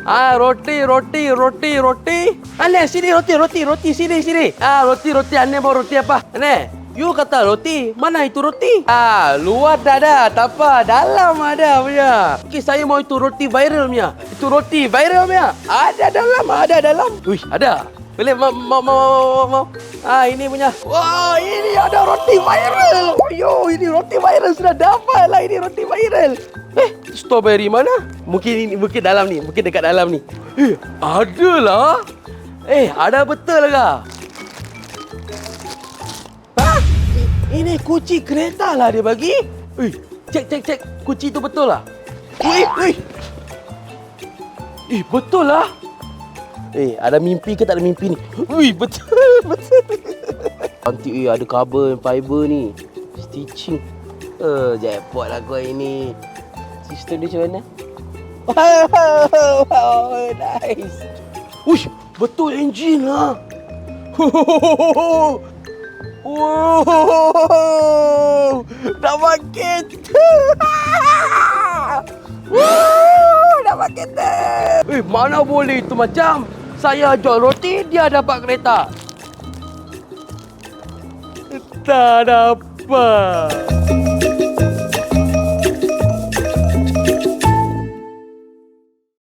Roti. Aneh, sini roti, sini. Roti. Aneh mau roti apa? Aneh, you kata roti, mana itu roti? Luar dah ada, tak apa. Dalam ada punya. Okey, saya mau itu roti viral punya. Ada dalam. Wih, ada. Boleh, mau. Ini punya. Wah, ini ada roti viral. Ini roti viral. Sudah dapat lah ini roti viral. Strawberry mana? Mungkin dalam ni. Mungkin dekat dalam ni. Ada lah. Ada betul lah. Ini kunci kereta lah dia bagi. Cek. Kunci tu betul lah. Betul lah. Ada mimpi ke tak ada mimpi ni? Betul. Nanti ada carbon fiber ni. Stitching. Jackpot lah kau ini. Sistem dia macam mana? Wow, nice. Uish, betul enjin lah. Wow, dapat kereta. Dapat kereta. Mana boleh itu macam saya jual roti, dia dapat kereta. Tak dapat.